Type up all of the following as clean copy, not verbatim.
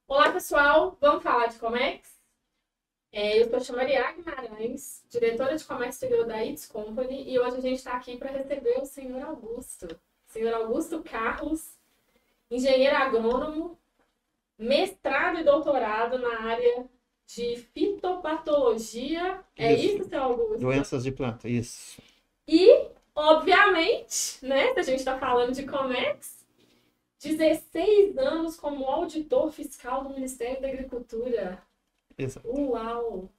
Olá, pessoal! Vamos falar de Comex? Eu sou a Maria Guimarães, diretora de Comércio Exterior da It's Company, e hoje a gente está aqui para receber o senhor Augusto. Senhor Augusto Carlos, engenheiro agrônomo, mestrado e doutorado na área de fitopatologia. É Isso, isso, senhor Augusto? doenças de planta, isso. E, obviamente, né, se a gente está falando de Comex, 16 anos como auditor fiscal do Ministério da Agricultura. Exato. Uau!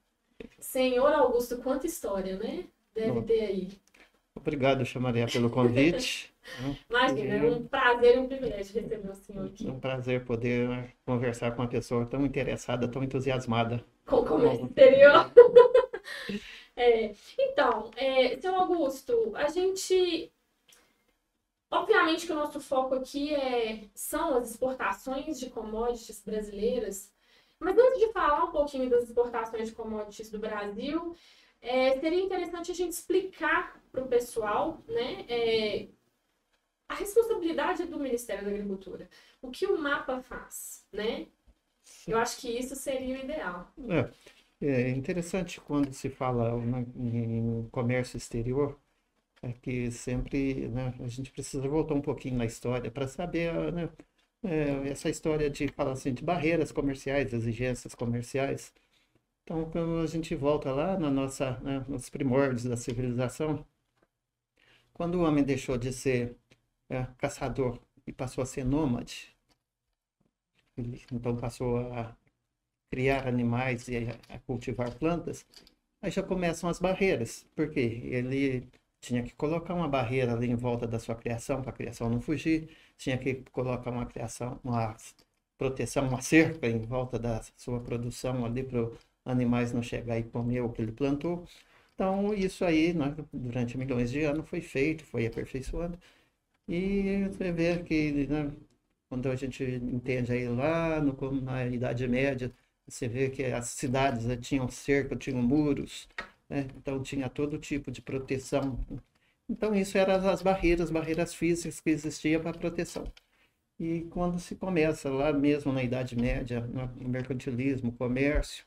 Senhor Augusto, quanta história, né? Deve Bom, ter aí. obrigado, Maria, pelo convite, né? Imagina, é E um prazer e um privilégio receber o senhor é aqui. um prazer poder conversar com uma pessoa tão interessada, tão entusiasmada. Com o comércio Bom, exterior. Senhor Augusto, a gente. Obviamente que o nosso foco aqui são as exportações de commodities brasileiras. Mas antes de falar um pouquinho das exportações de commodities do Brasil, seria interessante a gente explicar para o pessoal, né, a responsabilidade do Ministério da Agricultura. O que o mapa faz, né? Eu acho que isso seria o ideal. é interessante quando se fala, né, em comércio exterior, é que sempre, né, a gente precisa voltar um pouquinho na história para saber, né, essa história de falar assim, de barreiras comerciais, exigências comerciais. Então, quando a gente volta lá na nossa, né, nos primórdios da civilização, quando o homem deixou de ser caçador e passou a ser nômade, ele então passou a criar animais e a cultivar plantas, aí já começam as barreiras, porque ele tinha que colocar uma barreira ali em volta da sua criação, para a criação não fugir, tinha que colocar uma criação, uma proteção, uma cerca em volta da sua produção ali para os animais não chegar e comer o que ele plantou. Então, isso aí, né, durante milhões de anos foi feito, foi aperfeiçoando. E você vê que, né, quando a gente entende aí lá na Idade Média, você vê que as cidades, né, tinham cerca, tinham muros, né? Então tinha todo tipo de proteção. Então isso eram as barreiras físicas que existiam para proteção. E quando se começa lá mesmo na Idade Média, no mercantilismo, comércio,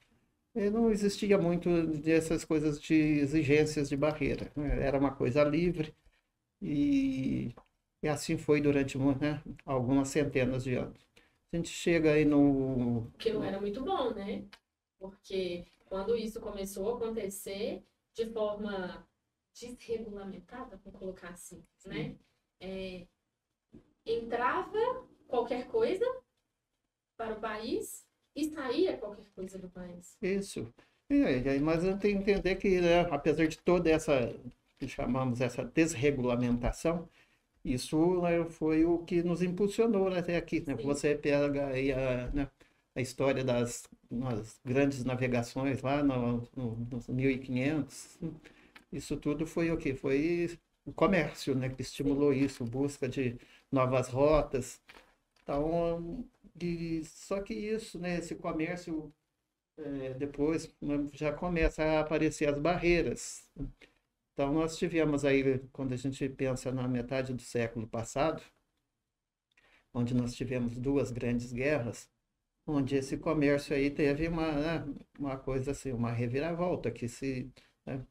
não existia muito dessas coisas de exigências de barreira, né? Era uma coisa livre e, e assim foi durante, né, algumas centenas de anos. A gente chega aí no. O que não era muito bom, né? Porque quando isso começou a acontecer de forma desregulamentada, vamos colocar assim, né? É, entrava qualquer coisa para o país e saía qualquer coisa do país. Isso. Mas a gente tem que entender que, né, apesar de toda essa, que chamamos essa desregulamentação, isso, né, foi o que nos impulsionou até aqui, né? Sim, Você pega aí né, a história das grandes navegações lá nos 1500, isso tudo foi o quê? Foi o comércio, né, que sim. estimulou isso, busca de novas rotas. Então, só que isso, né, esse comércio, depois, né, já começa a aparecer as barreiras. Então, nós tivemos aí, quando a gente pensa na metade do século passado, onde nós tivemos duas grandes guerras, onde esse comércio aí teve né, uma coisa assim, uma reviravolta, que se, né,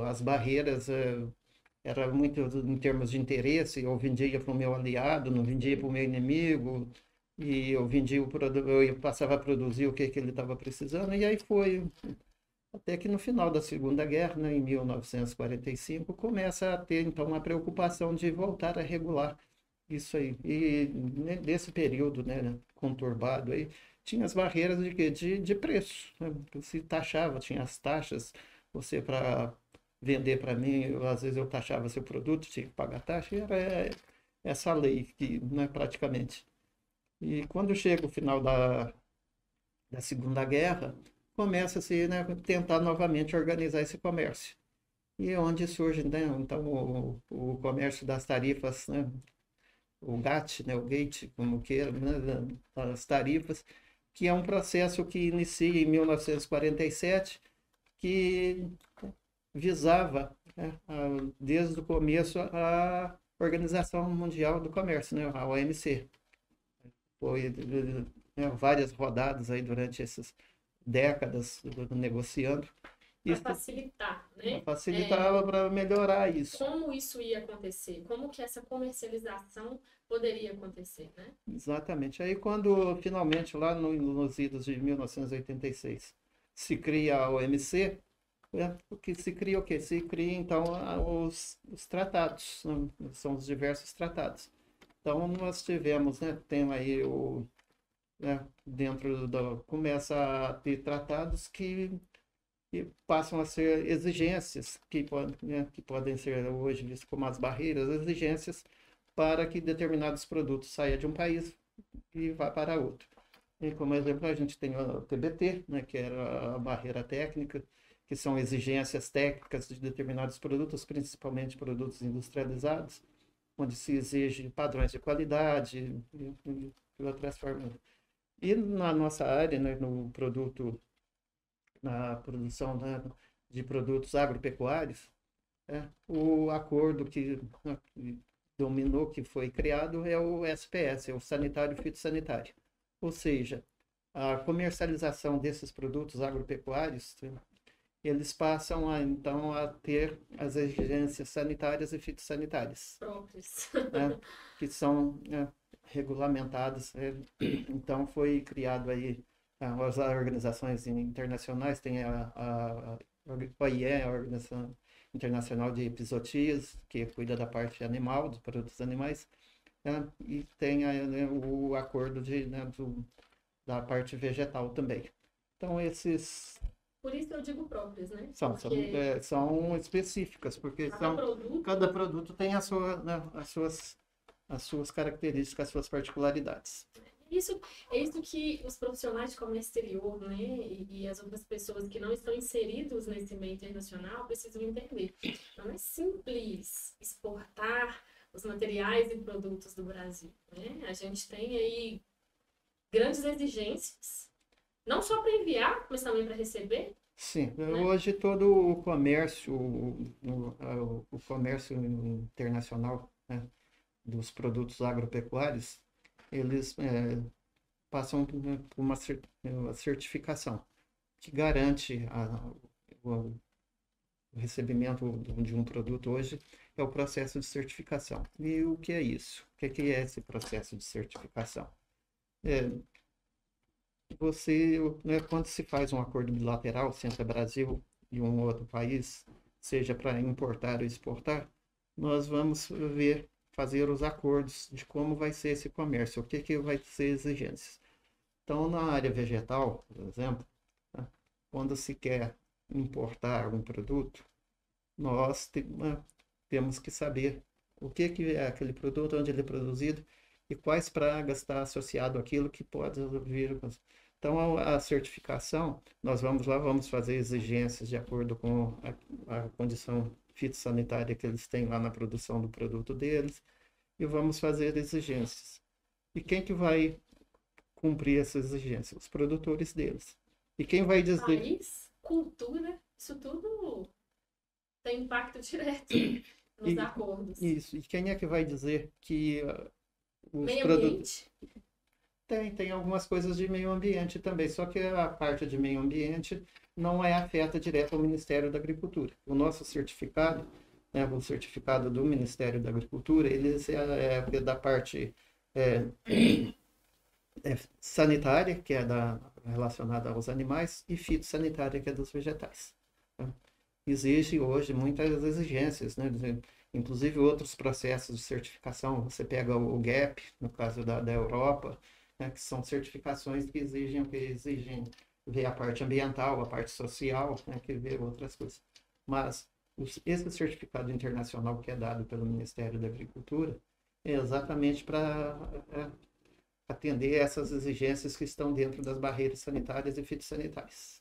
as barreiras era muito em termos de interesse, eu vendia para o meu aliado, não vendia para o meu inimigo, e eu vendia o produto, eu passava a produzir o que ele estava precisando, e aí foi até que no final da Segunda Guerra, né, em 1945, começa a ter então uma preocupação de voltar a regular isso aí. E nesse período, né, conturbado aí, tinha as barreiras de quê? De preço, né? Se taxava, tinha as taxas, você para vender para mim, às vezes eu taxava seu produto, tinha que pagar taxa, e era essa lei que, né, praticamente. E quando chega o final da Segunda Guerra, começa-se, né, tentar novamente organizar esse comércio. E é onde surge, né, então, o comércio das tarifas, né, o GATT, né, o GATE, como queira, né, as tarifas, que é um processo que inicia em 1947, que visava, né, desde o começo, a Organização Mundial do Comércio, né, a OMC. Foi né, várias rodadas aí durante essas décadas negociando. Para Isso facilitar, né? facilitava para melhorar isso. Como isso ia acontecer? Como que essa comercialização poderia acontecer, né? Exatamente. Aí quando finalmente lá nos idos de 1986 se cria a OMC, o que se cria o quê? Se cria então os tratados, né? São os diversos tratados. Então nós tivemos, né, tem aí né, começa a ter tratados que passam a ser exigências que podem ser hoje vistas como as barreiras, exigências para que determinados produtos saiam de um país e vá para outro. E como exemplo, a gente tem o TBT, né, que era a barreira técnica, que são exigências técnicas de determinados produtos, principalmente produtos industrializados, onde se exige padrões de qualidade e outras formas. E na nossa área, né, na produção, né, de produtos agropecuários, o acordo que dominou, que foi criado, é o SPS, é o sanitário fitossanitário. Ou seja, a comercialização desses produtos agropecuários, eles passam então a ter as exigências sanitárias e fitossanitárias, Próprios. né, que são regulamentadas. Então foi criado aí as organizações internacionais, tem a OIE, a Organização Internacional de Epizootias, que cuida da parte animal, dos produtos animais, e tem né, o acordo da parte vegetal também. Então, esses... Por isso eu digo próprios, né? São específicas, porque cada produto tem né, as suas características, as suas particularidades. É isso que os profissionais de comércio exterior, né, e as outras pessoas que não estão inseridos nesse meio internacional precisam entender. Não é simples exportar os materiais e produtos do Brasil, né? A gente tem aí grandes exigências, não só para enviar, mas também para receber. Sim, né? Hoje todo o comércio, o comércio internacional, né, dos produtos agropecuários, eles passam por uma certificação que garante o recebimento de um produto hoje, é o processo de certificação. E o que é isso? O que é esse processo de certificação? Né, quando se faz um acordo bilateral entre o Brasil e um outro país, seja para importar ou exportar, nós vamos fazer os acordos de como vai ser esse comércio, o que vai ser exigências. Então, na área vegetal, por exemplo, né, quando se quer importar algum produto, nós temos que saber o que é aquele produto, onde ele é produzido e quais pragas está associado àquilo que pode vir. Então, a certificação, nós vamos fazer exigências de acordo com a condição fitossanitária que eles têm lá na produção do produto deles, e vamos fazer exigências. E quem que vai cumprir essas exigências? Os produtores deles. E quem vai dizer... País, cultura, isso tudo tem impacto direto nos acordos. Isso. E quem é que vai dizer que os meio produtos... Tem algumas coisas de meio ambiente também, só que a parte de meio ambiente não é afeta direto ao Ministério da Agricultura. O nosso certificado, né, o certificado do Ministério da Agricultura, ele é da parte sanitária, que é relacionada aos animais, e fitossanitária, que é dos vegetais. Né? Existe hoje muitas exigências, né? Inclusive outros processos de certificação. Você pega o GAP, no caso da Europa, né, que são certificações que exigem ver a parte ambiental, a parte social, né, que vê outras coisas. Mas esse certificado internacional que é dado pelo Ministério da Agricultura é exatamente para atender essas exigências que estão dentro das barreiras sanitárias e fitossanitárias.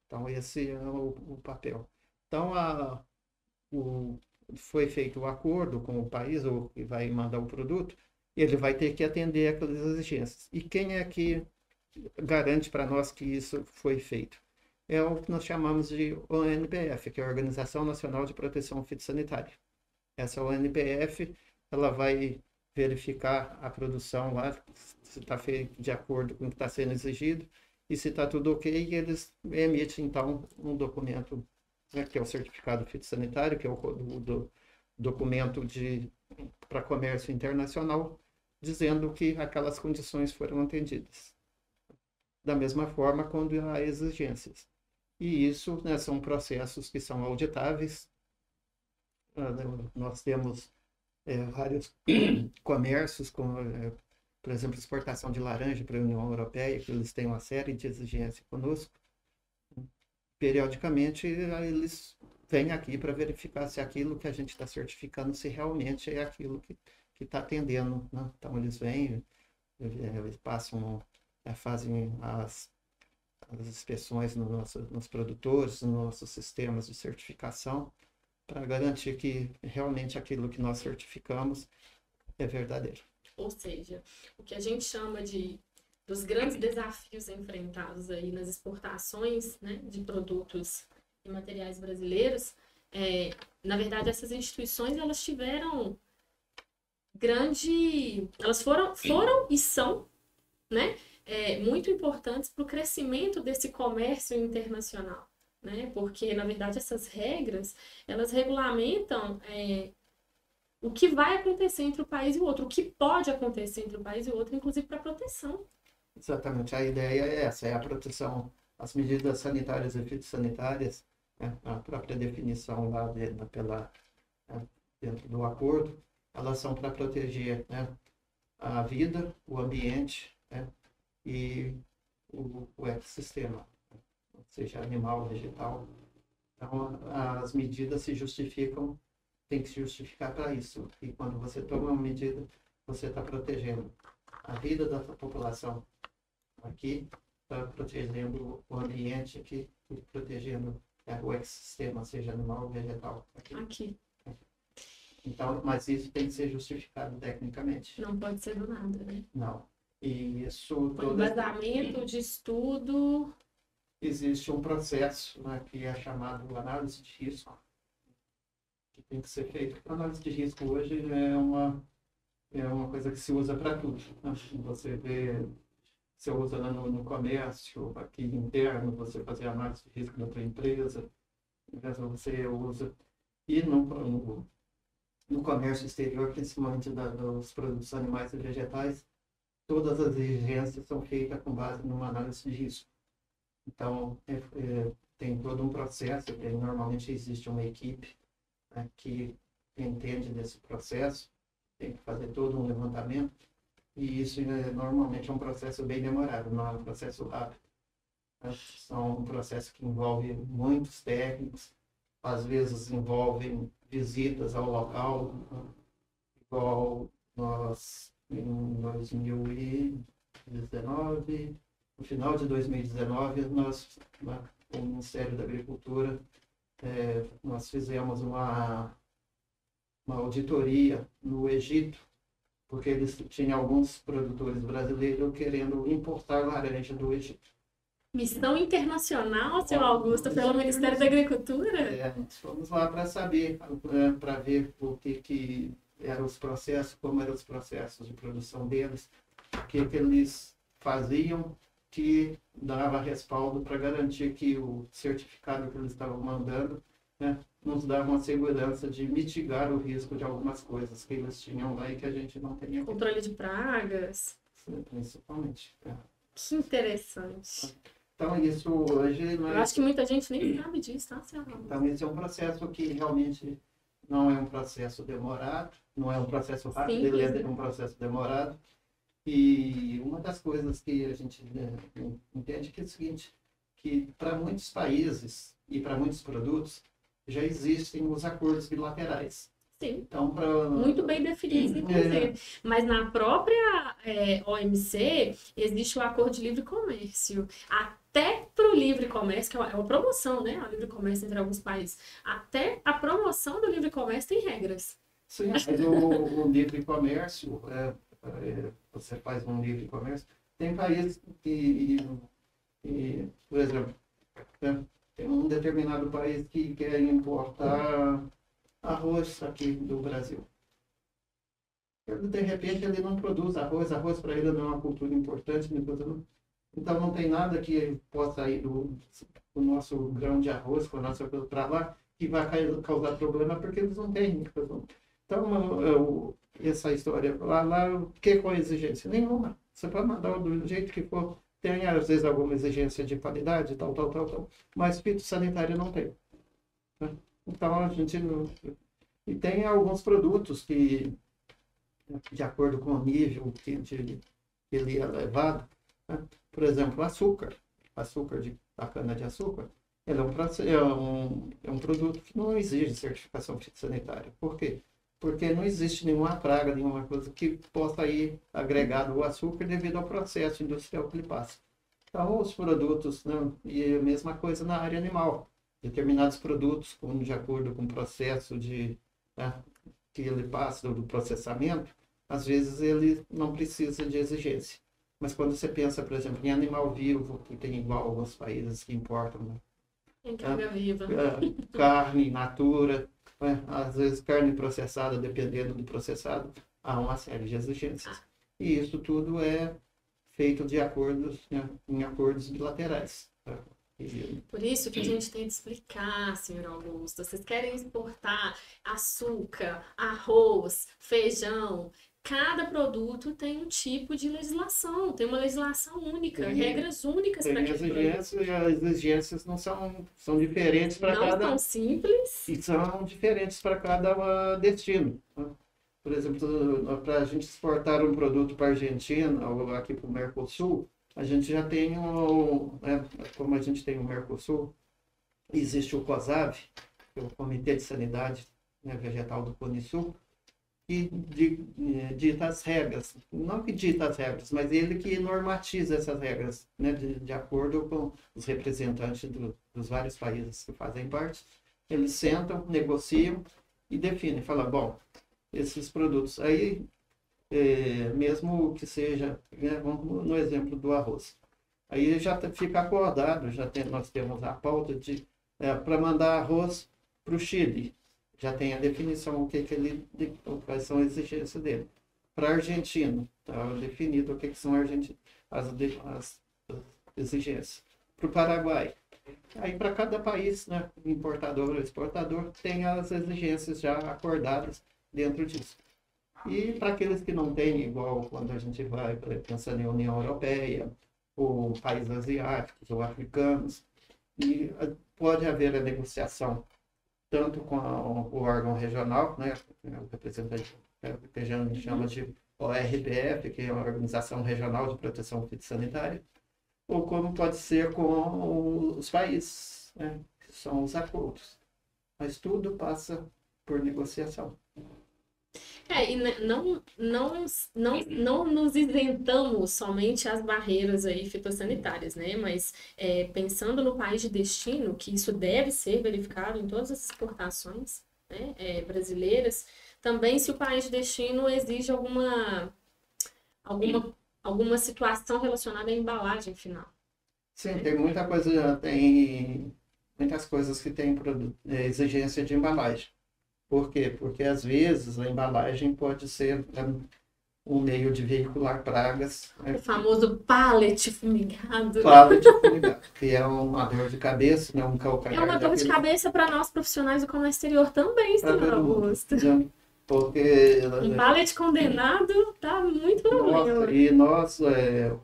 Então, esse é o papel. Então, foi feito o acordo com o país, ou que vai mandar o produto, ele vai ter que atender aquelas exigências. E quem é que garante para nós que isso foi feito? É o que nós chamamos de ONPF, que é a Organização Nacional de Proteção Fitossanitária. Essa ONPF, ela vai verificar a produção lá, se está feito de acordo com o que está sendo exigido, e se está tudo ok, eles emitem, então, um documento, né, que é o certificado fitossanitário, que é o documento para comércio internacional, dizendo que aquelas condições foram atendidas. Da mesma forma, quando há exigências. E isso, né, são processos que são auditáveis. Nós temos vários comércios, por exemplo, exportação de laranja para a União Europeia, que eles têm uma série de exigências conosco. Periodicamente, eles vêm aqui para verificar se aquilo que a gente está certificando, se realmente é aquilo que está atendendo, né? Então, eles vêm, eles passam, fazem as inspeções nos produtores, nos nossos sistemas de certificação, para garantir que realmente aquilo que nós certificamos é verdadeiro. Ou seja, o que a gente chama dos grandes desafios enfrentados aí nas exportações, né, de produtos e materiais brasileiros, na verdade, essas instituições, elas tiveram elas foram e são, né, muito importantes para o crescimento desse comércio internacional, né? Porque, na verdade, essas regras, elas regulamentam o que vai acontecer entre o país e o outro, o que pode acontecer entre o país e o outro, inclusive para proteção. Exatamente, a ideia é essa, é a proteção, as medidas sanitárias e fitossanitárias, né, a própria definição lá dentro do acordo, elas são para proteger, né, a vida, o ambiente, né, e o ecossistema, seja animal, vegetal. Então, as medidas se justificam, tem que se justificar para isso. E quando você toma uma medida, você está protegendo a vida da população aqui, está protegendo o ambiente aqui, e protegendo o ecossistema, seja animal ou vegetal aqui. Então, mas isso tem que ser justificado tecnicamente. Não pode ser do nada, né? Não. E isso... Com embasamento de estudo... Existe um processo, né, que é chamado análise de risco, que tem que ser feito. A análise de risco hoje é uma coisa que se usa para tudo, né? Você usa lá no comércio, aqui interno, você fazer análise de risco da tua empresa, você usa. E no comércio exterior, principalmente dos produtos animais e vegetais, todas as exigências são feitas com base numa análise de risco. Então, tem todo um processo, que normalmente existe uma equipe, né, que entende desse processo, tem que fazer todo um levantamento, e isso normalmente é um processo bem demorado, não é um processo rápido. Né? São um processo que envolve muitos técnicos, às vezes envolvem visitas ao local, igual nós, em 2019... No final de 2019, nós, com o Ministério da Agricultura, nós fizemos uma auditoria no Egito, porque eles tinham alguns produtores brasileiros querendo importar laranja do Egito. Missão internacional, seu Augusto, pelo Ministério da Agricultura? Fomos lá para saber, para ver o que eram os processos, como eram os processos de produção deles, o que eles faziam, que dava respaldo para garantir que o certificado que eles estavam mandando, né, nos dava uma segurança de mitigar o risco de algumas coisas que eles tinham lá e que a gente não tinha. Controle de pragas. Principalmente. Que interessante. Então, isso hoje... Eu acho que muita gente nem sabe disso, tá, Céu? Então, esse é um processo que realmente não é um processo demorado, não é um processo rápido, ele é um processo demorado. E uma das coisas que a gente entende que é o seguinte, que para muitos países e para muitos produtos já existem os acordos bilaterais. Sim, então, muito bem definidos, inclusive. Mas na própria OMC existe o Acordo de Livre Comércio. Até para o livre comércio, que é uma promoção, né? O livre comércio entre alguns países. Até a promoção do livre comércio tem regras. Sim, mas o livre comércio... você faz um livre comércio, tem países que por exemplo, tem um determinado país que quer importar arroz aqui do Brasil. Ele, de repente ele não produz arroz para ele não é uma cultura importante, então não tem nada que possa sair do nosso grão de arroz, com a nossa coisa para lá, que vai causar problema, porque eles não têm. Então, essa história, o que com a exigência? Nenhuma. Você pode mandar do jeito que for. Tem, às vezes, alguma exigência de qualidade, tal, mas fitossanitária não tem. Né? Então, a gente não... E tem alguns produtos que, de acordo com o nível que ele é levado, né? Por exemplo, açúcar da cana-de-açúcar, ele é um produto que não exige certificação fitossanitária. Por quê? Porque não existe nenhuma praga, nenhuma coisa que possa ir agregado ao açúcar devido ao processo industrial que ele passa. Então, os produtos, né, e a mesma coisa na área animal. Determinados produtos, de acordo com o processo né, que ele passa, do processamento, às vezes ele não precisa de exigência. Mas quando você pensa, por exemplo, em animal vivo, que tem igual alguns países que importam, né? Em carga viva. Carne, natura, né? Às vezes carne processada, dependendo do processado, há uma série de exigências. E isso tudo é feito de acordos, né, em acordos bilaterais. Tá? Por isso que a gente tem de explicar, senhor Augusto. Vocês querem exportar açúcar, arroz, feijão. Cada produto tem um tipo de legislação, tem uma legislação única, regras únicas para aquele produto. E as exigências não são diferentes para cada... Não são simples. E são diferentes para cada destino. Né? Por exemplo, para a gente exportar um produto para a Argentina ou aqui para o Mercosul, a gente já tem, né, como a gente tem o Mercosul, existe o COSAV, que é o Comitê de Sanidade, né, Vegetal do Cone-Sul, que dita as regras, não que dita as regras, mas ele que normatiza essas regras, né, de acordo com os representantes dos vários países que fazem parte. Eles sentam, negociam e definem, falam, bom, esses produtos aí, mesmo que seja, né, vamos no exemplo do arroz, aí já fica acordado, nós temos a pauta para mandar arroz para o Chile. Já tem a definição quais são as exigências dele. Para a Argentina, está definido o que são as exigências. Para o Paraguai. Aí para cada país, né, importador ou exportador, tem as exigências já acordadas dentro disso. E para aqueles que não têm, igual quando a gente vai pensando em União Europeia, ou países asiáticos ou africanos, e pode haver a negociação tanto com o órgão regional, né, o representante que a gente chama de ORPF, que é a Organização Regional de Proteção Fitossanitária, ou como pode ser com os países, né, que são os acordos. Mas tudo passa por negociação. E não nos isentamos somente às barreiras aí fitossanitárias, né? Mas pensando no país de destino, que isso deve ser verificado em todas as exportações, né, brasileiras, também se o país de destino exige alguma situação relacionada à embalagem final. Sim, tem muitas coisas que têm exigência de embalagem. Por quê? Porque, às vezes, a embalagem pode ser um meio de veicular pragas. O famoso pallet fumigado. Pallet fumigado, que é uma dor de cabeça, né? Um calcanhar. É uma dor de cabeça para nós profissionais do comércio exterior também, senhor Augusto. Porque... Um pallet condenado tá muito problema. E nós, o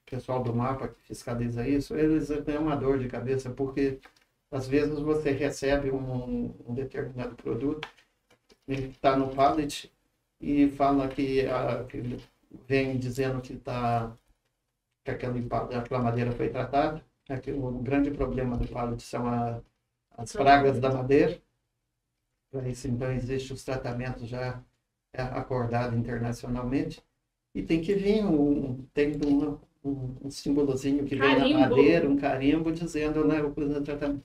pessoal do MAPA que fiscaliza isso, eles têm uma dor de cabeça, porque... Às vezes você recebe um determinado produto, ele está no pallet e fala que vem dizendo que aquela madeira foi tratada. O grande problema do pallet são as pragas da madeira. Então, existem os tratamentos já acordados internacionalmente. E tem que vir um símbolozinho que vem na madeira, um carimbo, dizendo, né, o tratamento.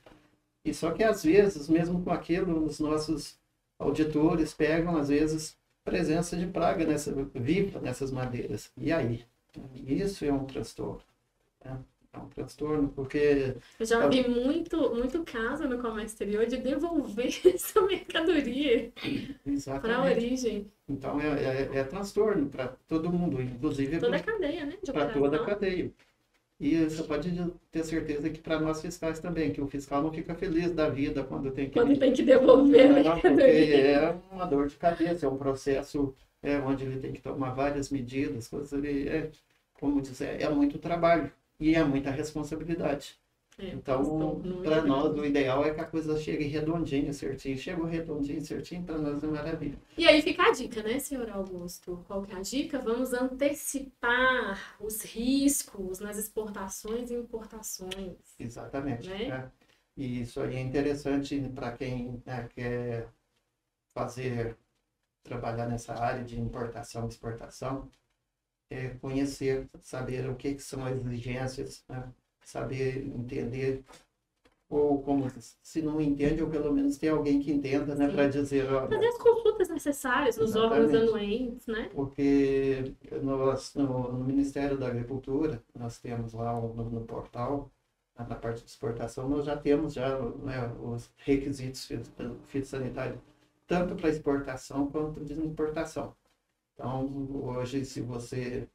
E só que, às vezes, mesmo com aquilo, os nossos auditores pegam, às vezes, presença de praga viva nessas madeiras. E aí? Isso é um transtorno. Né? É um transtorno porque... Eu já vi muito caso no comércio exterior de devolver essa mercadoria. Para a Exatamente. origem. Então, é transtorno para todo mundo, inclusive Toda a cadeia, né, de para toda a operação. cadeia. E você pode ter certeza que para nós fiscais também, que o fiscal não fica feliz da vida quando tem que... Quando tem que devolver a Não, porque mercadoria. é uma dor de cabeça, é um processo onde ele tem que tomar várias medidas, coisas, como dizer, é muito trabalho e é muita responsabilidade. É, um Então, transtorno muito para nós, o grande. ideal é que a coisa chegue redondinha, certinho. Chegou redondinho, certinho, para nós é maravilha. E aí fica a dica, né, senhor Augusto? Qual que é a dica? Vamos antecipar os riscos nas exportações e importações, Exatamente. né? Né? E isso aí é interessante para quem, né, quer trabalhar nessa área de importação e exportação, conhecer, saber o que são as exigências, né? Saber entender, ou como se não entende, ou pelo menos tem alguém que entenda, né, para Sim. dizer, Fazer olha, as consultas necessárias nos órgãos exatamente. anuentes, né? Porque no Ministério da Agricultura, nós temos lá no portal, na parte de exportação, nós já temos né, os requisitos fitossanitários, tanto para exportação quanto de importação. Então, hoje, se você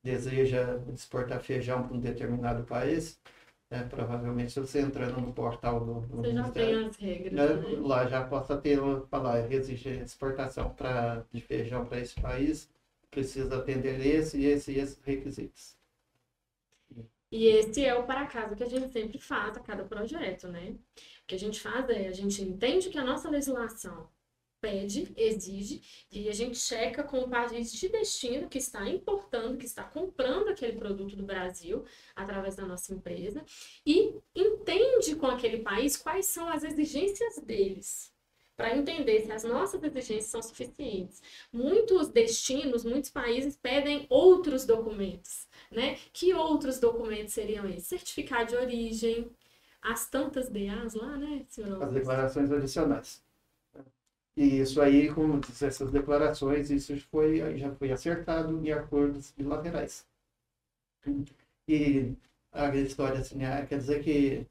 deseja exportar feijão para um determinado país, provavelmente se você entrando no portal do Você já tem Ministério, as regras, né, né? lá já possa ter, falar, exige exportação de feijão para esse país, precisa atender esses requisitos. E esse é o para casa que a gente sempre faz a cada projeto, né? O que a gente faz é, a gente entende que a nossa legislação pede, exige, e a gente checa com o país de destino que está importando, que está comprando aquele produto do Brasil através da nossa empresa e entende com aquele país quais são as exigências deles. Para entender se as nossas exigências são suficientes. Muitos destinos, muitos países pedem outros documentos, né? Que outros documentos seriam esses? Certificado de origem, as tantas DAs lá, né, senhor As Augusto? declarações adicionais. E isso aí, como diz, essas declarações, isso já foi acertado em acordos bilaterais. E a história assim, quer dizer que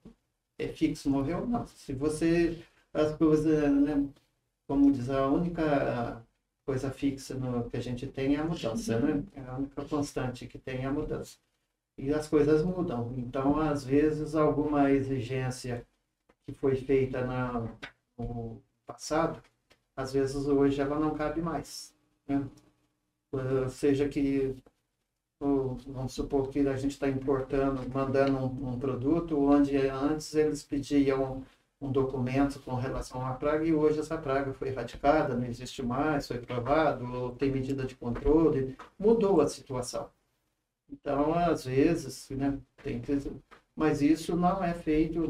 é fixo, morreu? Não. Se você, as coisas, né, como diz, a única coisa fixa que a gente tem é a mudança, né? É a única constante que tem é a mudança. E as coisas mudam. Então, às vezes, alguma exigência que foi feita no passado, às vezes hoje ela não cabe mais. Né? Seja que, vamos supor que a gente está importando, mandando um produto, onde antes eles pediam um documento com relação à praga e hoje essa praga foi erradicada, não existe mais, foi provado, ou tem medida de controle, mudou a situação. Então, às vezes, né, tem que... Mas isso não é feito,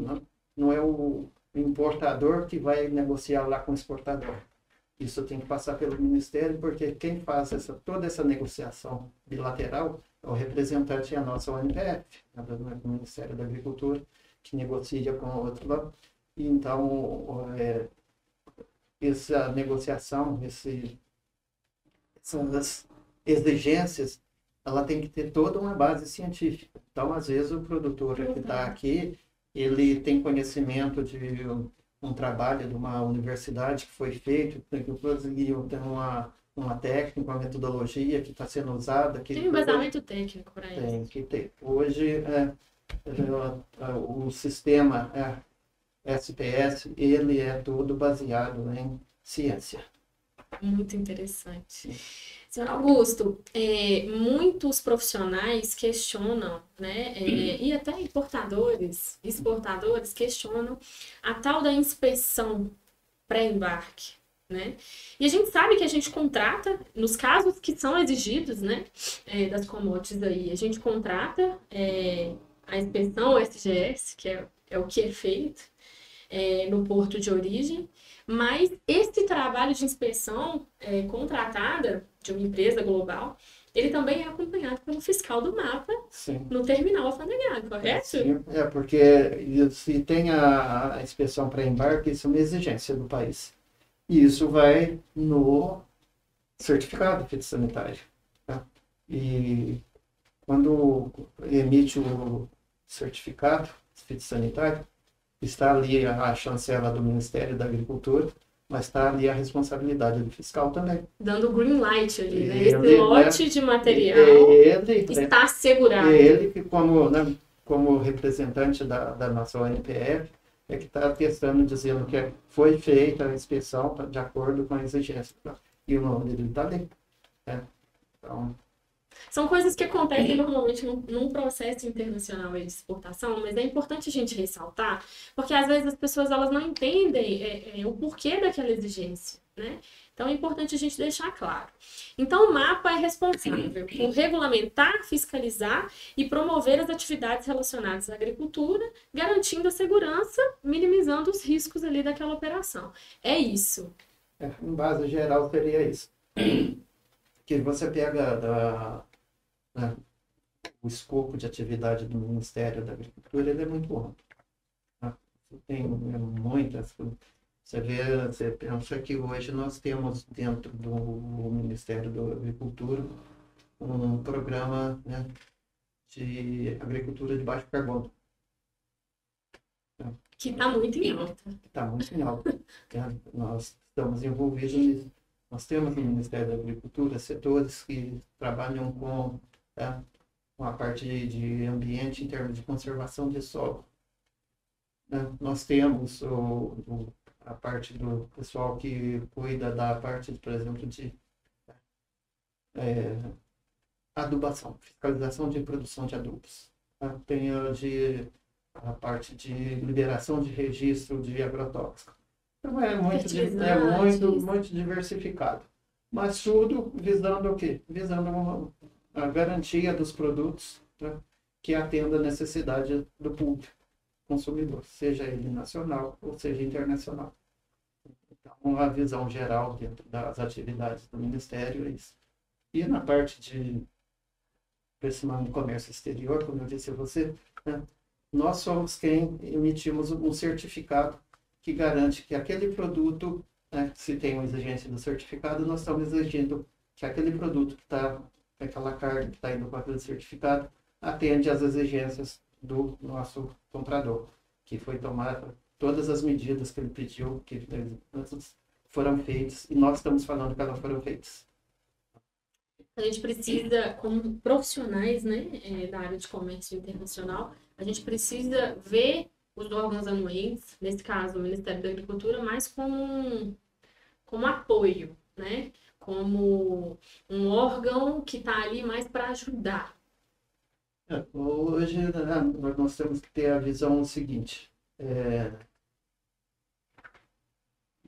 não é o importador que vai negociar lá com o exportador. Isso tem que passar pelo Ministério, porque quem faz toda essa negociação bilateral é o representante, a nossa ONPF, do Ministério da Agricultura, que negocia com o outro lá. E então, essa negociação, essas exigências, ela tem que ter toda uma base científica. Então, às vezes, o produtor que está aqui, ele tem conhecimento de um trabalho de uma universidade que foi feito, que conseguiu ter uma técnica, uma metodologia que está sendo usada. Tem um embasamento técnico para isso. Tem que ter. Hoje, o sistema SPS, ele é todo baseado em ciência. Muito interessante. Senhor Augusto, muitos profissionais questionam, né, e até importadores, exportadores questionam a tal da inspeção pré-embarque, né? E a gente sabe que a gente contrata, nos casos que são exigidos, né, das commodities aí, a gente contrata a inspeção, o SGS, que é o que é feito no porto de origem, mas esse trabalho de inspeção contratada de uma empresa global, ele também é acompanhado pelo fiscal do mapa. Sim. No terminal alfandegário, correto? Sim, porque se tem a inspeção pré-embarque, isso é uma exigência do país. E isso vai no certificado fitossanitário. Tá? E quando emite o certificado fitossanitário, está ali a chancela do Ministério da Agricultura, mas está ali a responsabilidade do fiscal também. Dando o green light ali, né? Ele, Esse lote né, de material está assegurado. Ele que, como, né, como representante da nossa ONPF, é que está testando, dizendo que foi feita a inspeção de acordo com a exigência. E o nome dele está ali. Né? Então, são coisas que acontecem normalmente num processo internacional de exportação, mas é importante a gente ressaltar, porque às vezes as pessoas elas não entendem o porquê daquela exigência, né? Então é importante a gente deixar claro. Então o MAPA é responsável por regulamentar, fiscalizar e promover as atividades relacionadas à agricultura, garantindo a segurança, minimizando os riscos ali daquela operação. É isso. Em base geral seria isso. Que você pega né, o escopo de atividade do Ministério da Agricultura, ele é muito amplo. Tá? Tem muitas. Você pensa que hoje nós temos dentro do Ministério da Agricultura um programa, né, de agricultura de baixo carbono. Que está muito em alta. Está muito em alta. Né? Nós estamos envolvidos nisso. Nós temos no Ministério da Agricultura setores que trabalham com a parte de ambiente em termos de conservação de solo. Né? Nós temos a parte do pessoal que cuida da parte, por exemplo, de adubação, fiscalização de produção de adubos. Tá? Tem a parte de liberação de registro de agrotóxico. Então é muito diversificado. Mas tudo visando o quê? Visando a garantia dos produtos, né, que atenda a necessidade do público consumidor, seja ele nacional ou seja internacional. Então, a visão geral dentro das atividades do Ministério é isso. E na parte de comércio exterior, como eu disse a você, né, nós somos quem emitimos um certificado que garante que aquele produto, né, se tem uma exigência do certificado, nós estamos exigindo que aquele produto que está, aquela carga que está indo com aquele certificado, atende às exigências do nosso comprador, que foi tomada todas as medidas que ele pediu, que foram feitas, e nós estamos falando que elas foram feitas. A gente precisa, como profissionais, né, da área de comércio internacional, a gente precisa ver os órgãos anuentes, nesse caso o Ministério da Agricultura, mais como apoio, né? Como um órgão que está ali mais para ajudar. Hoje, né, nós temos que ter a visão seguinte.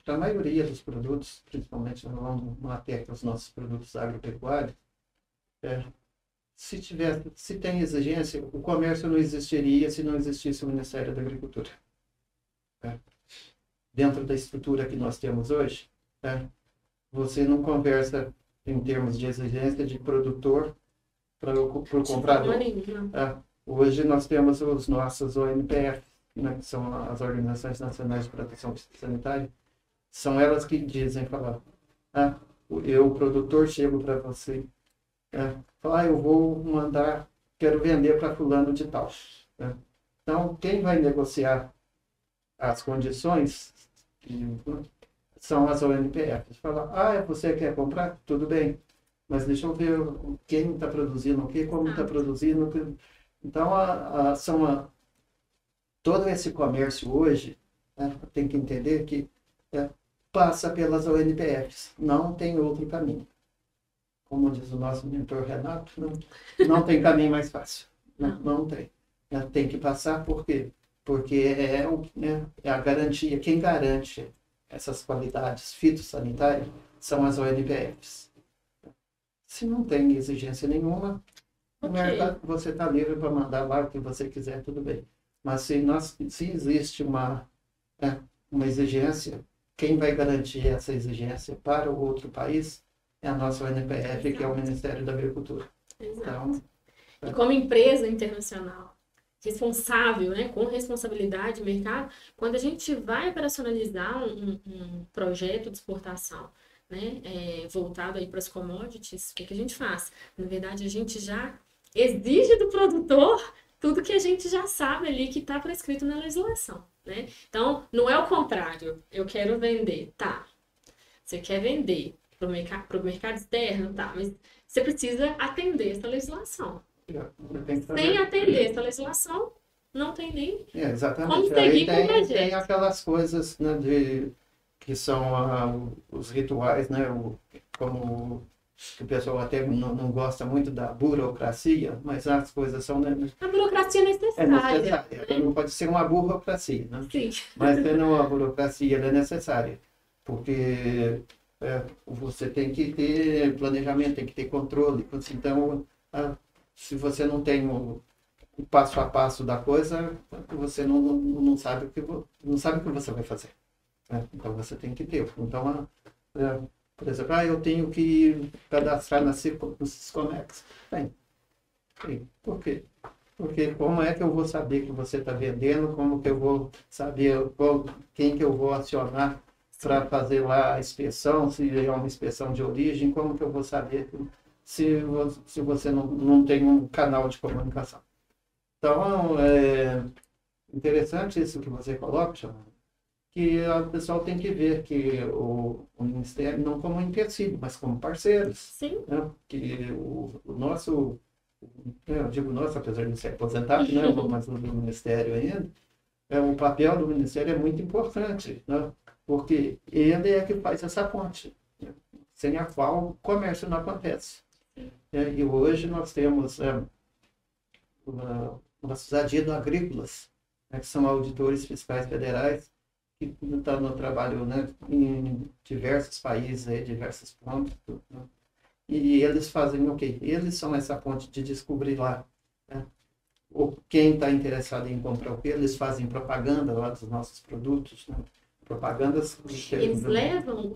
A maioria dos produtos, principalmente vamos até aqui os nossos produtos agropecuários, se tem exigência, o comércio não existiria se não existisse o Ministério da Agricultura. Dentro da estrutura que nós temos hoje, você não conversa em termos de exigência de produtor para o comprador. Hoje nós temos os nossos ONPF, né, que são as Organizações Nacionais de Proteção Sanitária, são elas que dizem, eu, produtor, chego para você, eu vou mandar, quero vender para fulano de tal. Então, quem vai negociar as condições são as ONPFs. Fala, você quer comprar? Tudo bem, mas deixa eu ver quem está produzindo o quê, como está produzindo. Então, todo esse comércio hoje, tem que entender que passa pelas ONPFs, não tem outro caminho. Como diz o nosso mentor Renato, não tem caminho mais fácil. Não tem. Tem que passar por quê? Porque é a garantia, quem garante essas qualidades fitossanitárias são as ONPFs. Se não tem exigência nenhuma, você está livre para mandar lá o que você quiser, tudo bem. Mas se existe uma exigência, quem vai garantir essa exigência para o outro país é a nossa ONPF, que é o Ministério da Agricultura. Exato. Então, e como empresa internacional responsável, né, com responsabilidade de mercado, quando a gente vai operacionalizar um projeto de exportação, né, voltado aí para as commodities, o que a gente faz? Na verdade, a gente já exige do produtor tudo que a gente já sabe ali que está prescrito na legislação, né? Então, não é o contrário. Eu quero vender, tá? você quer vender para o mercado externo, tá, mas você precisa atender essa legislação. Sem atender essa legislação, não tem nem exatamente. como seguir com o projeto. Tem aquelas coisas, né, que são os rituais, né, como que o pessoal até não gosta muito da burocracia, mas as coisas são... Né, a burocracia é necessária. Não pode ser uma burocracia, né? Sim. Mas não, a burocracia ela é necessária, porque você tem que ter planejamento, tem que ter controle. Então, se você não tem o passo a passo da coisa, você não sabe o que você vai fazer. Né? Então, você tem que ter. Então, por exemplo, eu tenho que cadastrar no Siscomex. Bem, por quê? Porque como é que eu vou saber que você está vendendo? Como que eu vou saber quem que eu vou acionar para fazer lá a inspeção? Se é uma inspeção de origem, como que eu vou saber se você não tem um canal de comunicação? Então, é interessante isso que você coloca, Chamando, que o pessoal tem que ver que o Ministério não como empecilho, mas como parceiros. Sim. Né? Que o nosso, eu digo nosso, apesar de ser aposentado, né? Mas o Ministério ainda, o papel do Ministério é muito importante, né? Porque ele é que faz essa ponte, né? Sem a qual o comércio não acontece. E hoje nós temos nossos adidos agrícolas, né? Que são auditores fiscais federais, que estão no trabalho, né, em diversos países, diversos pontos. Né? E eles fazem o quê? Eles são essa ponte de descobrir lá, né, quem está interessado em comprar o quê. Eles fazem propaganda lá dos nossos produtos, né? Propagandas. Eles levam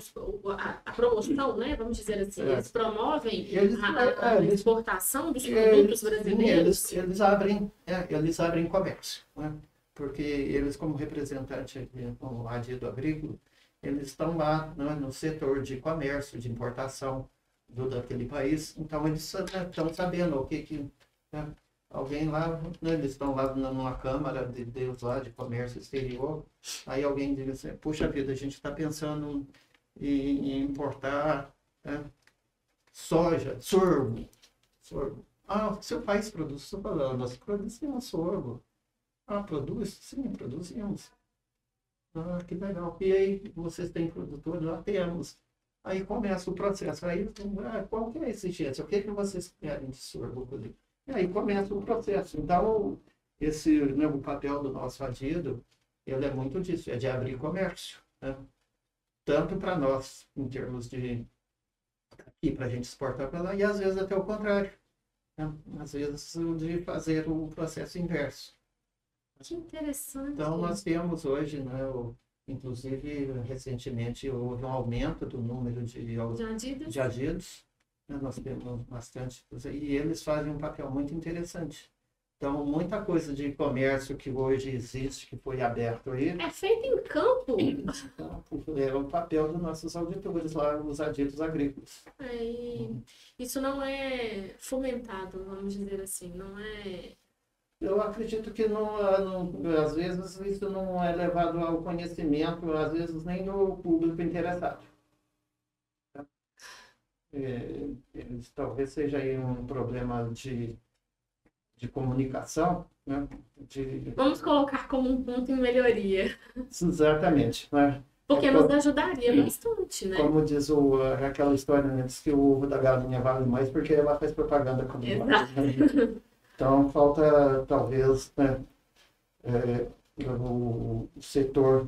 a promoção, né? Vamos dizer assim, eles promovem a exportação dos produtos brasileiros. Eles abrem comércio, né? Porque eles, como representante como adido agrícola, eles estão lá, né, no setor de comércio, de importação daquele país. Então, eles estão sabendo o que né, alguém lá, né, eles estão lá numa Câmara de Deus lá, de Comércio Exterior, aí alguém diz assim, puxa vida, a gente está pensando em importar, né, soja, sorgo. Seu país produz sorgo? Nós produzimos sorgo. Produz? Sim, produzimos. Que legal. E aí, vocês têm produtores? Já temos. Aí começa o processo. Aí, qual que é a exigência? O que vocês querem de sorgo? E aí começa o processo. Então, o papel do nosso adido, ele é muito disso, é de abrir comércio. Né? Tanto para nós, em termos de aqui, para a gente exportar para lá, e às vezes até o contrário. Né? Às vezes, de fazer o processo inverso. Que interessante. Então, nós temos hoje, né, inclusive, recentemente, houve um aumento do número de adidos. Né, nós temos bastante coisa, e eles fazem um papel muito interessante. Então, muita coisa de comércio que hoje existe, que foi aberto aí... É feito em campo. É o papel dos nossos auditores lá, os adidos agrícolas. Isso não é fomentado, vamos dizer assim, não é... Eu acredito que às vezes isso não é levado ao conhecimento, às vezes nem do público interessado. Talvez seja aí um problema de comunicação, né? Vamos colocar como um ponto em melhoria. Exatamente. Né? Porque nos ajudaria bastante, né? Como diz aquela história, né? Diz que o ovo da galinha vale mais porque ela faz propaganda com ela. Então, falta, talvez, né, o setor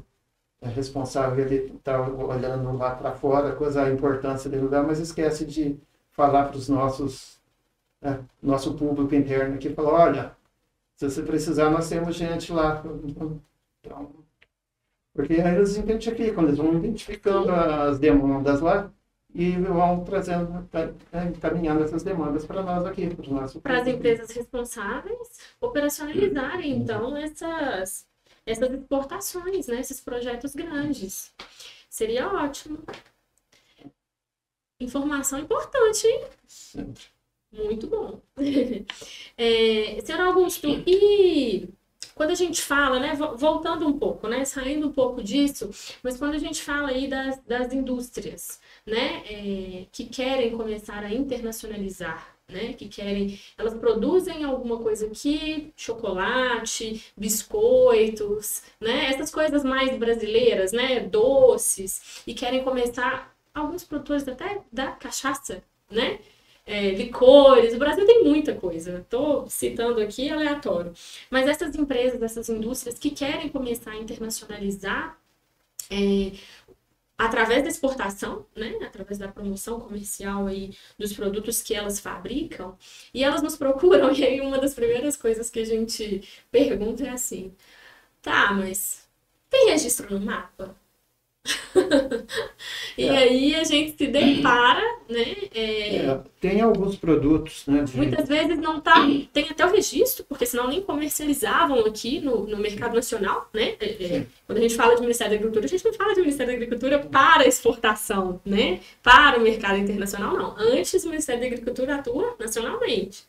responsável, ele está olhando lá para fora, a importância dele lugar, mas esquece de falar para os nosso público interno aqui, fala, olha, se você precisar, nós temos gente lá. Então, porque aí eles identificam, eles vão identificando as demandas lá, e vão trazendo, encaminhando essas demandas para nós aqui, para o nosso para as empresas responsáveis operacionalizarem, então, essas exportações, né, esses projetos grandes. Seria ótimo. Informação importante, hein? Sempre. Muito bom. Senhor Augusto, e quando a gente fala, né, voltando um pouco, né, saindo um pouco disso, mas quando a gente fala aí das indústrias, né, que querem começar a internacionalizar, né, que querem, elas produzem alguma coisa aqui, chocolate, biscoitos, né, essas coisas mais brasileiras, né, doces, e querem começar, alguns produtores até da cachaça, né, licores, o Brasil tem muita coisa, estou citando aqui aleatório, mas essas empresas, essas indústrias que querem começar a internacionalizar, através da exportação, né, através da promoção comercial aí dos produtos que elas fabricam, e elas nos procuram, e aí uma das primeiras coisas que a gente pergunta é assim, tá, mas tem registro no mapa? E É, aí a gente se depara, né? tem alguns produtos, né, Muitas vezes não tá, tem até o registro, porque senão nem comercializavam aqui no mercado nacional, né? Quando a gente fala de Ministério da Agricultura, a gente não fala de Ministério da Agricultura para exportação, né? Para o mercado internacional, não. Antes o Ministério da Agricultura atua nacionalmente.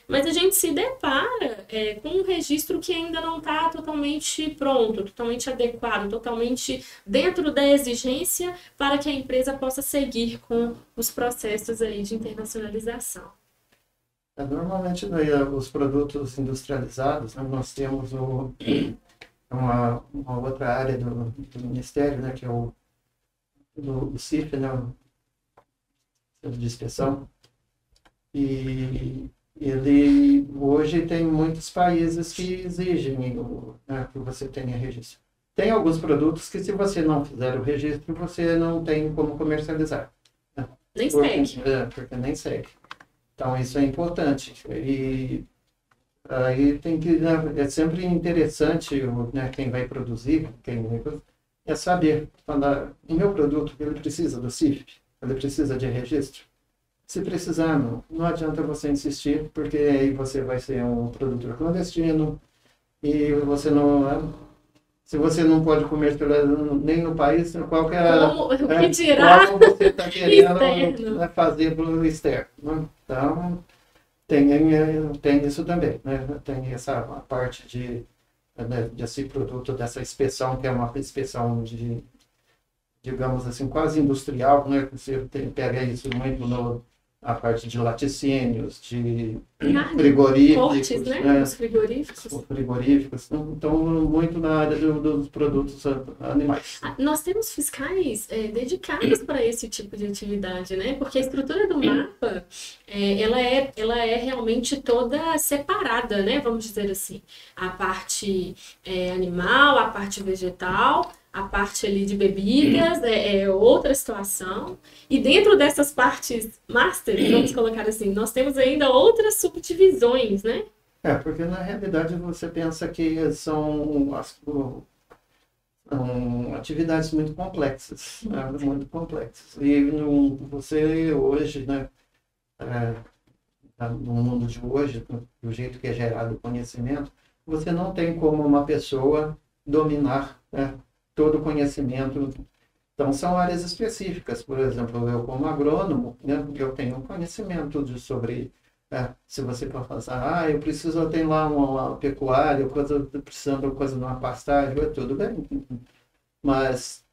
Mas a gente se depara com um registro que ainda não está totalmente pronto, totalmente adequado, totalmente dentro da exigência para que a empresa possa seguir com os processos aí de internacionalização. Normalmente, né, os produtos industrializados, né, nós temos uma outra área do Ministério, né, que é o CIF, né, o Centro de Inspeção, e ele hoje tem muitos países que exigem, né, que você tenha registro. Tem alguns produtos que, se você não fizer o registro, você não tem como comercializar. Né? Nem segue. Porque nem segue. Então, isso é importante. E aí tem que, né, é sempre interessante, né, quem vai produzir, é saber, falar, o meu produto, ele precisa do CIF, ele precisa de registro. Se precisar, não adianta você insistir, porque aí você vai ser um produtor clandestino e você não... Se você não pode comercializar nem no país, O que dirá como você está querendo externo. fazer para o externo. Né? Então, tem isso também. Né? Tem essa parte desse produto, dessa inspeção, que é uma inspeção digamos assim, quase industrial. Né? Você pega isso muito a parte de laticínios, de frigoríficos, cortes, né? Os frigoríficos. frigoríficos, então muito na área dos produtos animais. Nós temos fiscais dedicados para esse tipo de atividade, né? Porque a estrutura do mapa, ela é realmente toda separada, né? Vamos dizer assim. A parte animal, a parte vegetal, a parte ali de bebidas é outra situação. E dentro dessas partes master, vamos colocar assim, nós temos ainda outras subdivisões, né? Porque na realidade você pensa que são atividades muito complexas, né? Muito complexas. E você hoje, né, no mundo de hoje, do jeito que é gerado o conhecimento, você não tem como uma pessoa dominar, né, todo o conhecimento. Então, são áreas específicas. Por exemplo, eu como agrônomo, né, eu tenho conhecimento sobre... se você for falar, eu tenho lá uma pecuária, precisando de coisa de uma pastagem, tudo bem. Mas,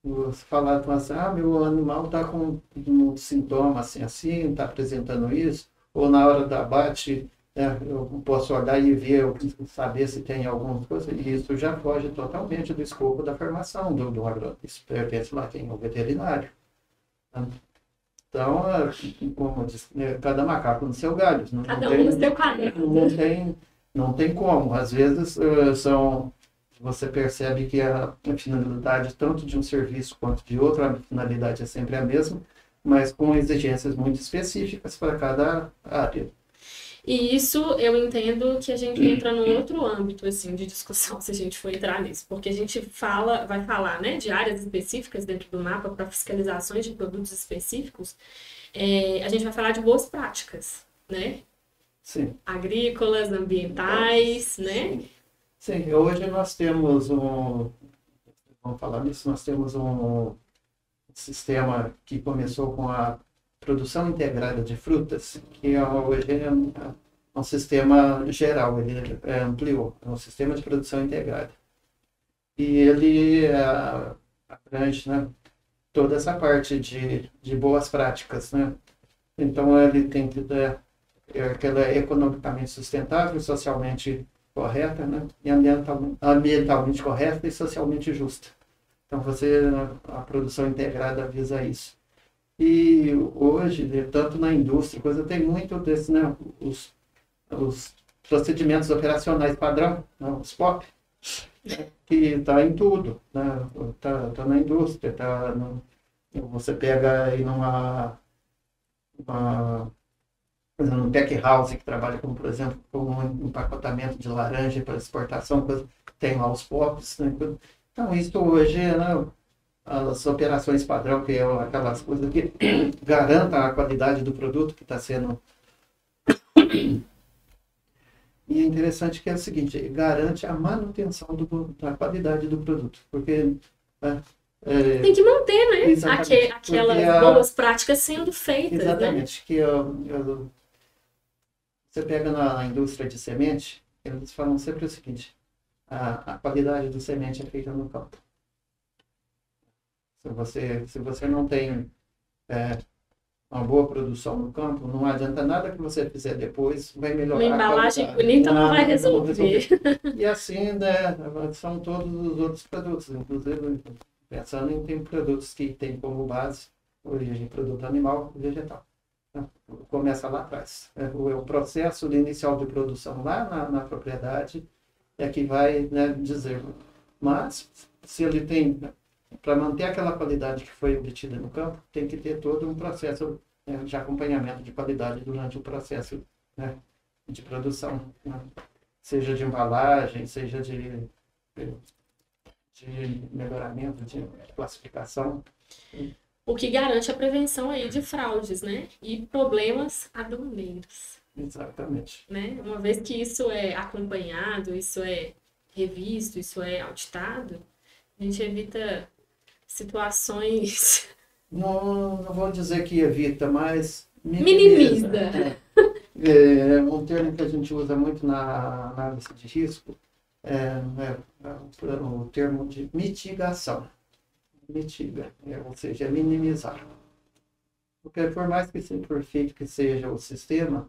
você falar assim, meu animal está com um sintoma assim, está apresentando isso, ou na hora do abate, eu posso olhar e ver, saber se tem alguma coisa, e isso já foge totalmente do escopo da formação do agrônomo. Isso pertence lá quem é o veterinário. Né? Então, como diz, cada macaco no seu galho. Cada um no seu quadrado. Não tem como. Às vezes, você percebe que a finalidade tanto de um serviço quanto de outro, a finalidade é sempre a mesma, mas com exigências muito específicas para cada área. E isso eu entendo que a gente entra num outro âmbito, assim, de discussão, se a gente for entrar nisso. Porque a gente vai falar, né, de áreas específicas dentro do mapa para fiscalizações de produtos específicos. A gente vai falar de boas práticas, né? Sim. Agrícolas, ambientais, né? Sim, hoje nós temos vamos falar nisso, nós temos um sistema que começou com a produção integrada de frutas, que hoje um sistema geral, ele ampliou, é um sistema de produção integrada. E ele abrange, né, toda essa parte de boas práticas, né? Então, ele tem que dar aquela economicamente sustentável, socialmente correta, né? E ambientalmente correta e socialmente justa. Então, a produção integrada visa isso. E hoje, tanto na indústria, tem muito desses, né? Os procedimentos operacionais padrão, né? Os POP, que está em tudo, né? Tá na indústria, você pega aí um pack house que trabalha com, por exemplo, com um empacotamento de laranja para exportação, tem lá os POPs, né? Então, isso hoje, né, as operações padrão, que é aquelas coisas que garantam a qualidade do produto que está sendo. E é interessante que é o seguinte, garante a manutenção da qualidade do produto, porque tem que manter, né? Aquelas boas práticas sendo feitas. Exatamente. Né? Que você pega na indústria de semente, eles falam sempre o seguinte, a qualidade do semente é feita no campo. Se você não tem uma boa produção no campo, não adianta nada que você fizer depois, vai melhorar. Uma embalagem bonita não vai resolver. E assim, né, são todos os outros produtos, inclusive pensando em produtos que tem como base origem produto animal e vegetal. Começa lá atrás. O processo inicial de produção lá na propriedade é que vai, né, dizer. Mas, se ele tem, para manter aquela qualidade que foi obtida no campo, tem que ter todo um processo, né, de acompanhamento de qualidade durante o processo, né, de produção, né, seja de embalagem, seja de melhoramento, de classificação. O que garante a prevenção aí de fraudes, né? E problemas aduaneiros. Exatamente. Né? Uma vez que isso é acompanhado, isso é revisto, isso é auditado, a gente evita situações... Não vou dizer que evita, mas minimiza. É um termo que a gente usa muito na análise de risco, o termo de mitigação. Mitiga, ou seja, minimizar. Porque por mais que seja perfeito que seja o sistema,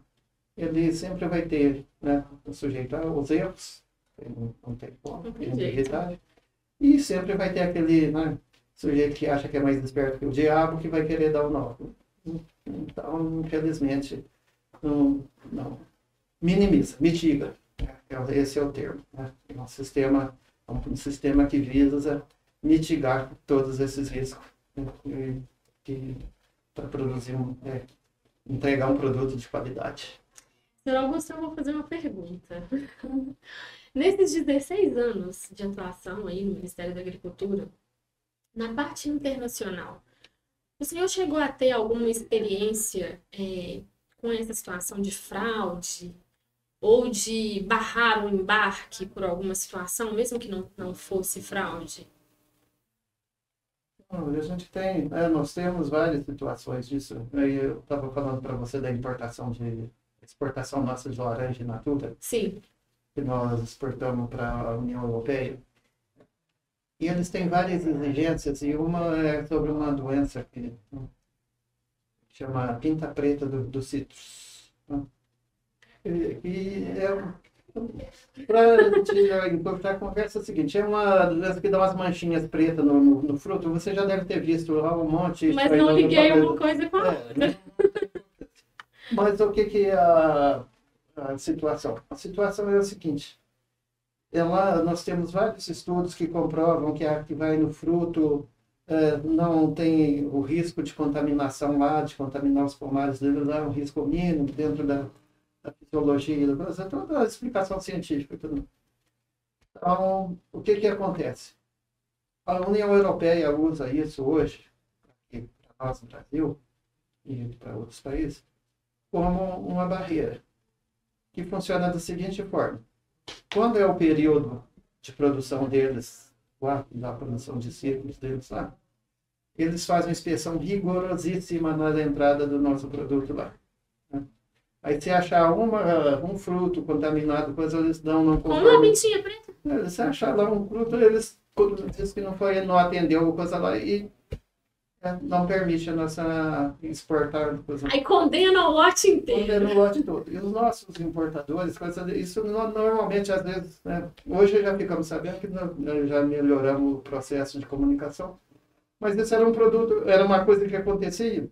ele sempre vai ter, né, sujeito aos erros, não tem como, ambiguidade, e sempre vai ter aquele, né, sujeito que acha que é mais esperto que o diabo, que vai querer dar o nó. Então, infelizmente, não minimiza, mitiga. Esse é o termo. Né? É um sistema que visa mitigar todos esses riscos, né? Para produzir, entregar um produto de qualidade. Senhor Augusto, eu vou fazer uma pergunta. Nesses 16 anos de atuação aí no Ministério da Agricultura, na parte internacional, o senhor chegou a ter alguma experiência com essa situação de fraude ou de barrar o embarque por alguma situação, mesmo que não fosse fraude? Nós temos várias situações disso. Eu estava falando para você da exportação nossa de laranja in natura. Sim. Que nós exportamos para a União Europeia. E eles têm várias exigências, e uma é sobre uma doença que chama pinta preta do citrus. Para encurtar a conversa é o seguinte, é uma doença que dá umas manchinhas pretas no fruto, você já deve ter visto lá um monte... Mas não liguei uma coisa com a outra. Mas o que é a situação? A situação é o seguinte, nós temos vários estudos que comprovam que a que vai no fruto não tem o risco de contaminação lá, de contaminar os pomares dele, lá, um risco mínimo dentro da fisiologia, toda a explicação científica. Tudo. Então, o que acontece? A União Europeia usa isso hoje, aqui para nós no Brasil e para outros países, como uma barreira, que funciona da seguinte forma. Quando é o período de produção deles, da produção de ciclos deles lá, eles fazem uma inspeção rigorosíssima na entrada do nosso produto lá. Né? Aí se achar um fruto contaminado, coisa eles não Como uma conforme. pintinha preta. Se achar lá um fruto, eles dizem que não foi, não atendeu coisa lá e não permite a nossa exportar coisa. Aí condena o lote inteiro. Condena o lote todo. E os nossos importadores, isso normalmente, às vezes, né, hoje já ficamos sabendo que nós já melhoramos o processo de comunicação, mas isso era um produto, era uma coisa que acontecia.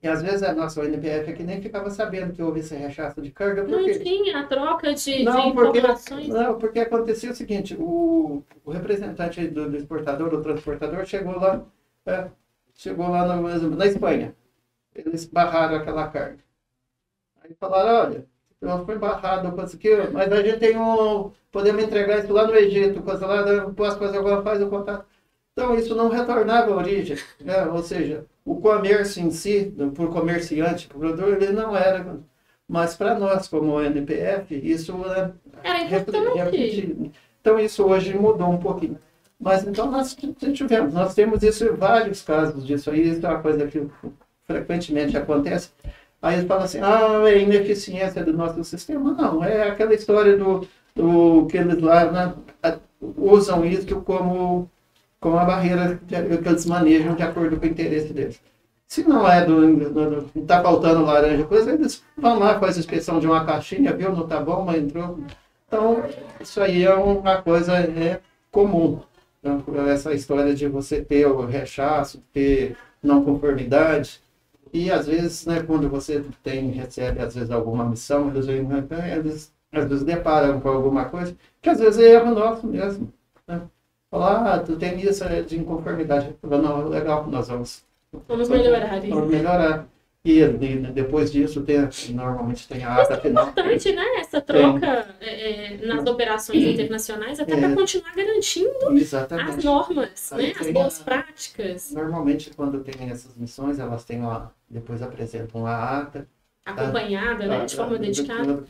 E às vezes a nossa ONPF aqui nem ficava sabendo que houve esse rechaço de carga. Não Porque... tinha a troca de Não, informações. porque acontecia o seguinte, o representante do exportador, do transportador, chegou lá na Espanha. Eles barraram aquela carga. Aí falaram, olha, ela foi barrada, mas a gente podemos entregar isso lá no Egito, coisa lá, posso fazer alguma coisa, o contato. Então, isso não retornava à origem, né? Ou seja, o comércio em si, por comerciante, por produtor, ele não era. Mas para nós, como NPF, isso Era importante. Então, isso hoje mudou um pouquinho. Mas, então, nós temos isso em vários casos disso aí, isso é uma coisa que frequentemente acontece. Aí eles falam assim, é ineficiência do nosso sistema. Não, é aquela história do que eles lá, né, usam isso como a barreira que eles manejam de acordo com o interesse deles. Se não está faltando laranja, coisa, eles vão lá, faz a inspeção de uma caixinha, viu, não está bom, mas entrou. Então, isso aí é uma coisa comum. Então, essa história de você ter o rechaço, ter não conformidade. E, às vezes, né, quando você recebe, às vezes, alguma missão, eles às vezes deparam com alguma coisa, que às vezes é erro nosso mesmo. Né? Falar, tu tem isso de inconformidade. Não, legal, nós vamos melhorar isso. Vamos melhorar. E depois disso, normalmente tem a ata final. É importante, né? Essa troca nas operações internacionais, até para continuar garantindo exatamente as normas, né? As boas práticas. Normalmente, quando tem essas missões, elas têm depois apresentam a ata. Acompanhada, né? De forma dedicada.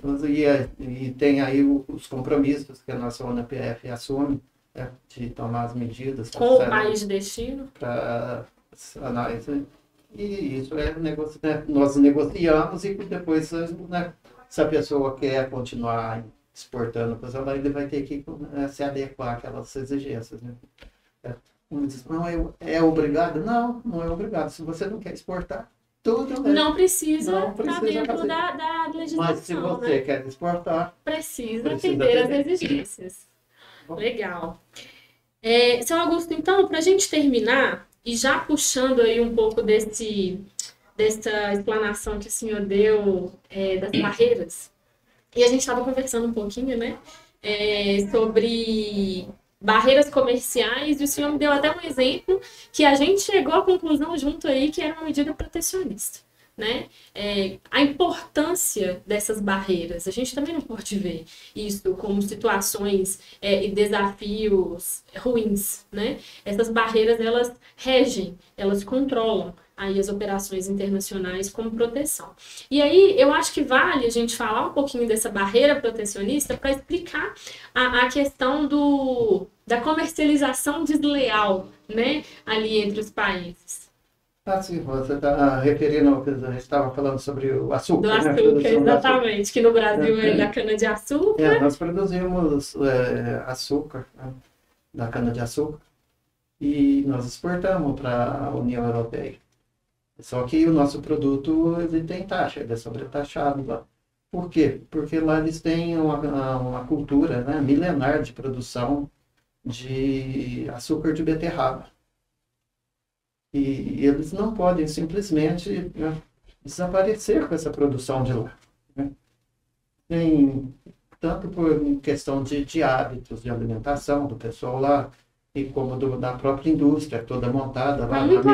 E tem aí os compromissos que a nossa ONPF assume, né, de tomar as medidas. Com o país de destino. Para análise. E isso nós negociamos e depois, né, se a pessoa quer continuar exportando coisa lá, ele vai ter que se adequar àquelas exigências. Né? Não é obrigado? Não, não é obrigado. Se você não quer exportar, tudo bem. Não precisa estar dentro da legislação. Mas se você quer exportar, precisa atender às exigências. Bom. Legal. Seu Augusto, então, para a gente terminar, e já puxando aí um pouco dessa explanação que o senhor deu das barreiras, e a gente estava conversando um pouquinho, né, sobre barreiras comerciais, e o senhor me deu até um exemplo que a gente chegou à conclusão junto aí que era uma medida protecionista. Né? A importância dessas barreiras, a gente também não pode ver isso como situações e desafios ruins, né? Essas barreiras, elas regem, elas controlam aí as operações internacionais como proteção. E aí, eu acho que vale a gente falar um pouquinho dessa barreira protecionista para explicar a questão da comercialização desleal, né? Ali entre os países. Sim, você está referindo ao que a gente estava falando sobre o açúcar. Do açúcar, exatamente, que no Brasil é da cana-de-açúcar. Nós produzimos açúcar, né, da cana-de-açúcar e nós exportamos para a União Europeia. Só que o nosso produto ele tem taxa, ele é sobretaxado lá. Por quê? Porque lá eles têm uma cultura, né, milenar de produção de açúcar de beterraba. E eles não podem simplesmente desaparecer com essa produção de lá. Né? Tanto por questão de hábitos de alimentação do pessoal lá, e como da própria indústria toda montada lá. Vai muito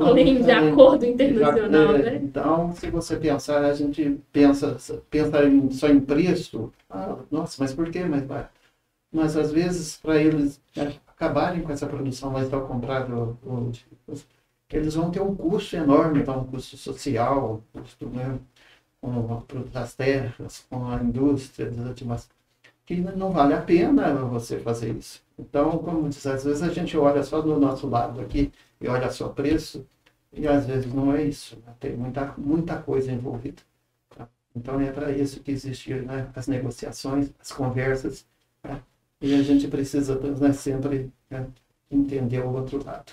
além de acordo internacional, né? Então, se você pensar, a gente pensa só em preço, nossa, mas por quê? Mas às vezes, para eles acabarem com essa produção lá e tal, comprar eles vão ter um custo enorme, um custo social, um custo, né, com as terras, com a indústria, que não vale a pena você fazer isso. Então, como diz, às vezes a gente olha só do nosso lado aqui e olha só o preço, e às vezes não é isso, né? Tem muita coisa envolvida. Então é para isso que existem, né, as negociações, as conversas, né? E a gente precisa, né, sempre, né, entender o outro lado.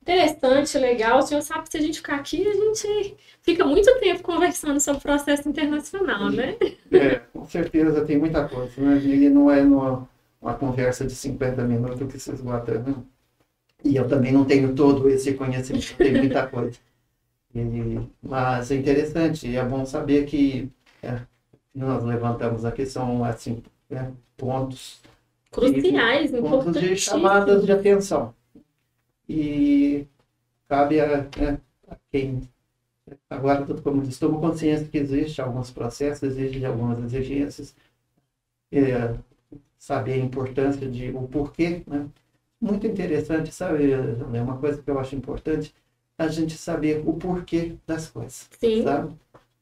Interessante, legal. O senhor sabe que se a gente ficar aqui, a gente fica muito tempo conversando sobre o processo internacional, né? Com certeza tem muita coisa, né? E não é uma conversa de 50 minutos que se esgota, né? E eu também não tenho todo esse conhecimento, tem muita coisa. Mas é interessante, e é bom saber que nós levantamos aqui são assim, né, pontos Cruciais, pontos de chamadas de importantíssimos. atenção. E cabe a quem agora, como diz, tomo consciência que existe alguns processos, exigem algumas exigências, saber a importância de o porquê, né? Muito interessante, sabe? É uma coisa que eu acho importante, a gente saber o porquê das coisas, Sim. sabe?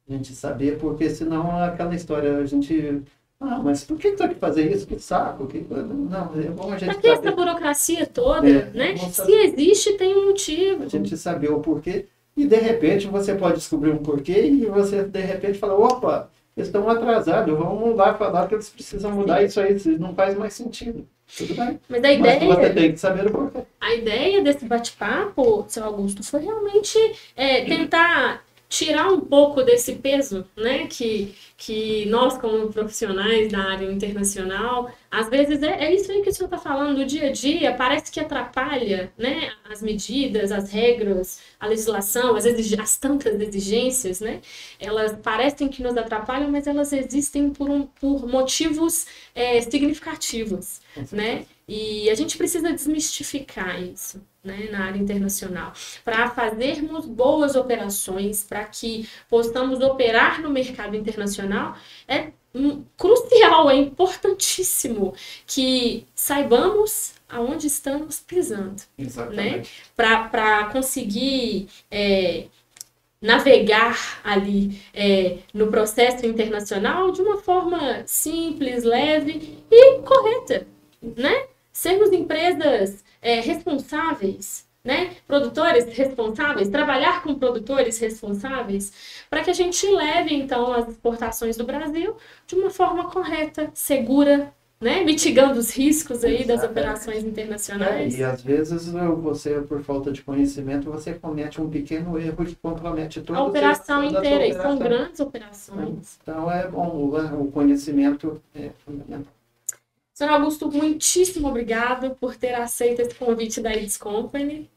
A gente saber, porque senão aquela história, a gente... Ah, mas por que tem que fazer isso? Que saco? Não, é bom a gente Pra que essa saber. burocracia toda, né? Se existe, tem um motivo. A gente saber o porquê. E de repente você pode descobrir um porquê e você de repente fala, opa, eles estão atrasados, vamos lá falar que eles precisam mudar isso aí, não faz mais sentido. Tudo bem. Mas Você tem que saber o porquê. a ideia desse bate-papo, seu Augusto, foi realmente tentar tirar um pouco desse peso, né, que nós, como profissionais da área internacional, às vezes é isso aí que o senhor está falando, do dia a dia, parece que atrapalha, né, as medidas, as regras, a legislação, as tantas exigências, né, elas parecem que nos atrapalham, mas elas existem por motivos significativos, né, e a gente precisa desmistificar isso, né, na área internacional, para fazermos boas operações, para que possamos operar no mercado internacional, é crucial, é importantíssimo que saibamos aonde estamos pisando, né, para conseguir navegar ali no processo internacional de uma forma simples, leve e correta, né? Sermos empresas responsáveis, né? Produtores responsáveis, trabalhar com produtores responsáveis, para que a gente leve, então, as exportações do Brasil de uma forma correta, segura, né? Mitigando os riscos aí das operações internacionais. E às vezes você, por falta de conhecimento, você comete um pequeno erro que compromete toda A operação inteira, e operação. são grandes operações. Então é bom, o conhecimento é fundamental. Senhor Augusto, muitíssimo obrigado por ter aceito esse convite da Eads Company.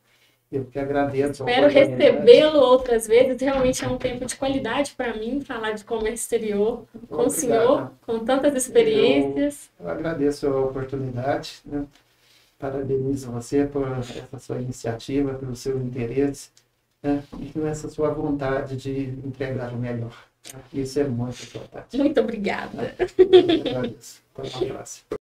Eu que agradeço. Espero recebê-lo outras vezes. Realmente é um tempo de qualidade para mim falar de comércio exterior com o senhor, com tantas experiências. Eu agradeço a oportunidade, né? Parabenizo você por essa sua iniciativa, pelo seu interesse, né? E por essa sua vontade de entregar o melhor. Isso é muito importante. Muito obrigada. Eu agradeço. Até a próxima.